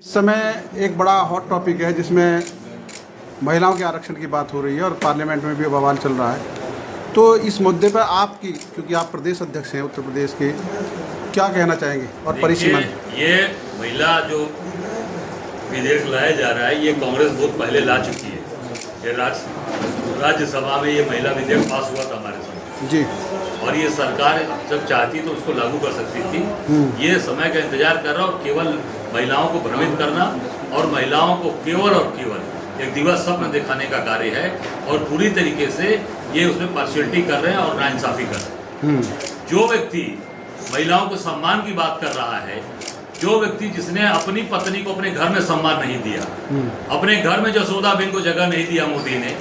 इस समय एक बड़ा हॉट टॉपिक है जिसमें महिलाओं के आरक्षण की बात हो रही है और पार्लियामेंट में भी बवाल चल रहा है। तो इस मुद्दे पर आपकी, क्योंकि आप प्रदेश अध्यक्ष हैं उत्तर प्रदेश के, क्या कहना चाहेंगे और परिसीमा? ये महिला जो विधेयक लाया जा रहा है ये कांग्रेस बहुत पहले ला चुकी है। ये राज्यसभा में ये महिला विधेयक पास हुआ था हमारे समय जी, और ये सरकार जब चाहती तो उसको लागू कर सकती थी। ये समय का इंतजार कर रहा और केवल महिलाओं को भ्रमित करना और महिलाओं को केवल और केवल एक दिवस स्वप्न दिखाने का कार्य है और पूरी तरीके से ये उसमें पार्शियलिटी कर रहे हैं और नाइंसाफी कर रहे हैं। जो व्यक्ति महिलाओं को सम्मान की बात कर रहा है, जो व्यक्ति जिसने अपनी पत्नी को अपने घर में सम्मान नहीं दिया, अपने घर में जसोदाबेन को जगह नहीं दिया मोदी ने,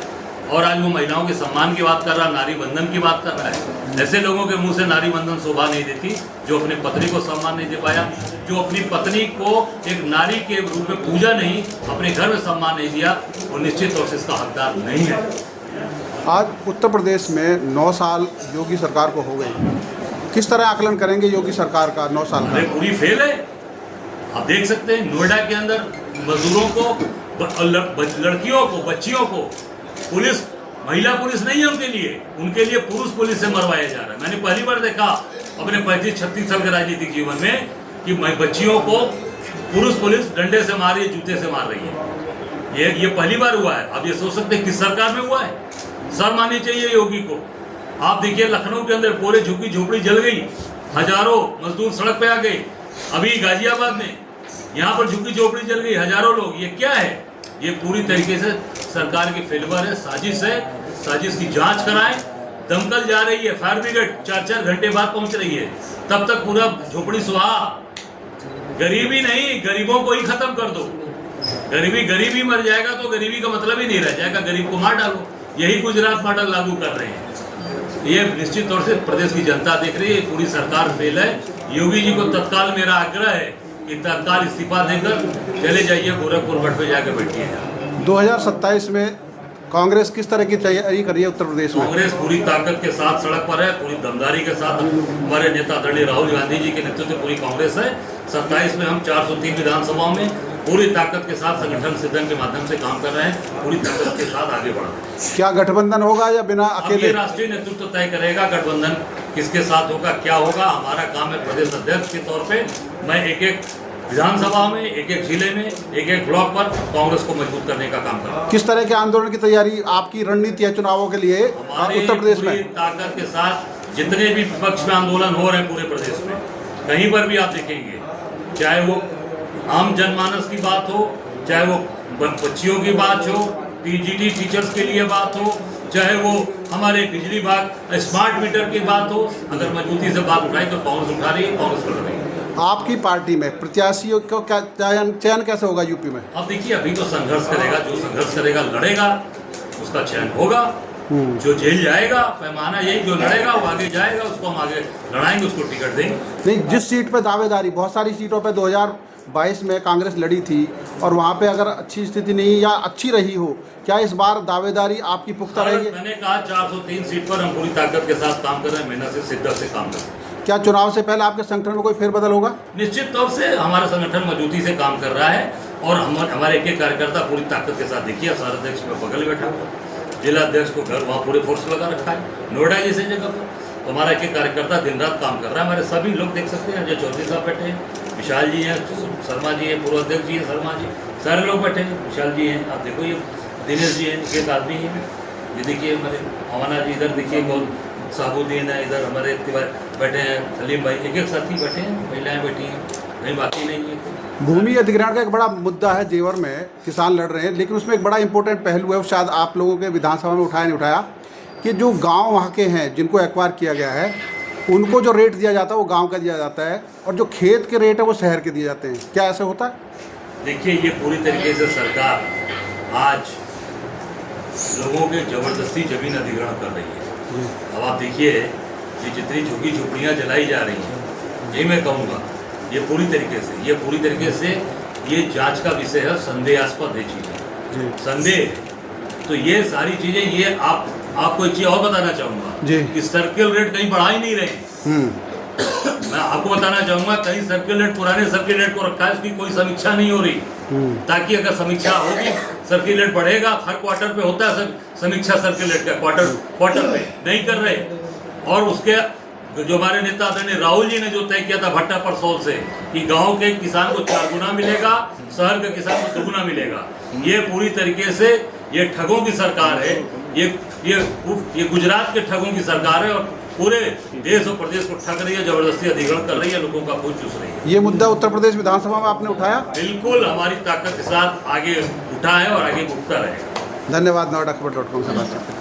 और आज वो महिलाओं के सम्मान की बात कर रहा है, नारी बंधन की बात कर रहा है। ऐसे लोगों के मुंह से नारी बंधन शोभा नहीं देती जो अपनी पत्नी को सम्मान नहीं दे पाया, जो अपनी पत्नी को एक नारी के रूप में पूजा नहीं, अपने घर में सम्मान नहीं दिया, वो निश्चित तौर से इसका हकदार नहीं है। आज उत्तर प्रदेश में 9 साल योगी सरकार को हो गई। किस तरह आकलन करेंगे योगी सरकार का 9 साल का? पूरी फेल है। आप देख सकते हैं नोएडा के अंदर मजदूरों को, लड़कियों को, बच्चियों को पुलिस, महिला पुलिस नहीं है उनके लिए पुरुष पुलिस से मरवाया जा रहा है। मैंने पहली बार देखा अपने 35-36 साल के राजनीतिक जीवन में कि बच्चियों को पुरुष पुलिस डंडे से मार रही है, जूते से मार रही है। ये पहली बार हुआ है। आप ये सोच सकते हैं किस सरकार में हुआ है। शर्म आनी चाहिए योगी को। आप देखिए लखनऊ के अंदर पूरे झुग्गी झोपड़ी जल गई, हजारों मजदूर सड़क पे आ गए। अभी गाजियाबाद में यहाँ पर झुग्गी झोपड़ी जल गई, हजारों लोग। ये क्या है? ये पूरी तरीके से सरकार की फेलवर है, साजिश है। साजिश की जांच कराएं। दमकल जा रही है, फायर ब्रिगेड 4-4 घंटे बाद पहुंच रही है, तब तक पूरा झोपड़ी सुहा। गरीबी नहीं, गरीबों को ही खत्म कर दो। गरीबी मर जाएगा तो गरीबी का मतलब ही नहीं रह जाएगा, गरीब को मार डालो। यही गुजरात मॉडल लागू कर रहे हैं। ये निश्चित तौर से प्रदेश की जनता देख रही है, पूरी सरकार फेल है। योगी जी को तत्काल मेरा आग्रह है कि तत्काल इस्तीफा देकर चले जाइए, गोरखपुर मठ पे जाकर बैठिए। 2027 में कांग्रेस किस तरह की तैयारी कर रही है उत्तर प्रदेश में? कांग्रेस पूरी ताकत के साथ सड़क पर है, पूरी दमदारी के साथ। हमारे नेता आदरणीय राहुल गांधी जी के नेतृत्व में पूरी कांग्रेस है। 27 में हम 403 विधानसभाओं में पूरी ताकत के साथ संगठन सिद्धन के माध्यम से काम कर रहे हैं, पूरी ताकत के साथ आगे बढ़ रहे हैं। क्या गठबंधन होगा या बिना अकेले? राष्ट्रीय नेतृत्व तय करेगा गठबंधन किसके साथ होगा, क्या होगा। हमारा काम है प्रदेश अध्यक्ष के तौर पे मैं एक विधानसभा में, एक जिले में, एक ब्लॉक पर कांग्रेस को मजबूत करने का काम कर रहा है। किस तरह के आंदोलन की तैयारी आपकी रणनीति है चुनावों के लिए उत्तर प्रदेश में? ताकत के साथ जितने भी विपक्ष में आंदोलन हो रहे हैं पूरे प्रदेश में, कहीं पर भी आप देखेंगे, चाहे वो आम जनमानस की बात हो, चाहे वो बच्चियों की बात हो, टीजीटी टीचर्स के लिए बात हो, चाहे वो हमारे बिजली विभाग स्मार्ट मीटर की बात हो, अगर मजबूती से बात उठाई तो कांग्रेस उठा रही है, कांग्रेस लड़ रही है। आपकी पार्टी में प्रत्याशियों को क्या चयन कैसे होगा यूपी में? अब देखिए, अभी तो संघर्ष करेगा, जो संघर्ष करेगा लड़ेगा उसका चयन होगा। जो जेल जाएगा, पैमाना यही, जो लड़ेगा वो आगे जाएगा, उसको हम आगे लड़ाएंगे, उसको टिकट देंगे। नहीं, जिस सीट पे दावेदारी, बहुत सारी सीटों पे 2022 में कांग्रेस लड़ी थी और वहाँ पे अगर अच्छी स्थिति नहीं या अच्छी रही हो, क्या इस बार दावेदारी आपकी पुख्ता रहेगी? मैंने कहा 403 सीट पर हम पूरी ताकत के साथ काम कर रहे हैं, मेहनत से, शिद्दत से काम कर रहे हैं। क्या चुनाव से पहले आपके संगठन में कोई फेरबदल होगा? निश्चित तौर से हमारा संगठन मजबूती से काम कर रहा है और हमारे एक कार्यकर्ता पूरी ताकत के साथ, देखिए शहर अध्यक्ष में बगल बैठा हुआ, जिला अध्यक्ष को घर वहाँ पूरे फोर्स लगा रखा है नोएडा जैसे जगह पर। तो हमारा एक कार्यकर्ता दिन रात काम कर रहा है। हमारे सभी लोग देख सकते हैं, जो चौधरी साहब बैठे हैं, विशाल जी हैं, शर्मा जी हैं, पूर्व अध्यक्ष जी हैं, शर्मा जी, सारे लोग बैठे हैं, विशाल जी हैं, आप देखो ये दिनेश जी हैं, एक आदमी है, ये देखिए हमारे अमना जी, इधर देखिए कौन साबुद्दीन है, इधर हमारे बैठे हैं, सलीम भाई, एक साथी बैठे हैं, महिलाएं बैठी हैं, नहीं बाकी नहीं है। भूमि अधिग्रहण का एक बड़ा मुद्दा है, जेवर में किसान लड़ रहे हैं, लेकिन उसमें एक बड़ा इंपॉर्टेंट पहलू है, वो शायद आप लोगों के विधानसभा में उठाया नहीं उठाया, कि जो गांव वहाँ के हैं जिनको एक्वायर किया गया है, उनको जो रेट दिया जाता है वो गांव का दिया जाता है और जो खेत के रेट है वो शहर के दिए जाते हैं। क्या ऐसा होता है? देखिए, ये पूरी तरीके से सरकार आज लोगों के जबरदस्ती जमीन अधिग्रहण कर रही है। अब आप देखिए, ये जितनी झुग्गी झोपड़ियाँ जलाई जा रही हैं, ये मैं कहूँगा ये पूरी तरीके से ये जांच का विषय है, संदेहास्पद है चीज़ें, संदेह। तो ये सारी चीज़ें, ये आपको एक चीज़ और बताना चाहूँगा कि सर्किल रेट कहीं बढ़ा ही नहीं रहे। मैं आपको बताना चाहूंगा कहीं सर्कुलेट पुराने सर्कुलेट को रखा है, उसकी कोई समीक्षा नहीं हो रही, ताकि अगर समीक्षा होगी सर्कुलेट बढ़ेगा। हर क्वार्टर पे होता है समीक्षा सर्कुलेट का, क्वार्टर पे नहीं कर रहे। और उसके जो हमारे नेता आदरणीय राहुल जी ने जो तय किया था भट्टा परसोल से कि गांव के किसान को 4 गुना मिलेगा, शहर के किसान को 2 गुना मिलेगा, ये पूरी तरीके से ये ठगों की सरकार है। ये गुजरात के ठगों की सरकार है और पूरे देश और प्रदेश को ठग रही है, जबरदस्ती अधिग्रहण कर रही है, लोगों का खून चूस रही है। ये मुद्दा उत्तर प्रदेश विधानसभा में आपने उठाया? बिल्कुल हमारी ताकत के साथ आगे उठा है और आगे उठता रहेगा। धन्यवाद। NoedaKhabar.com से बात करते हैं।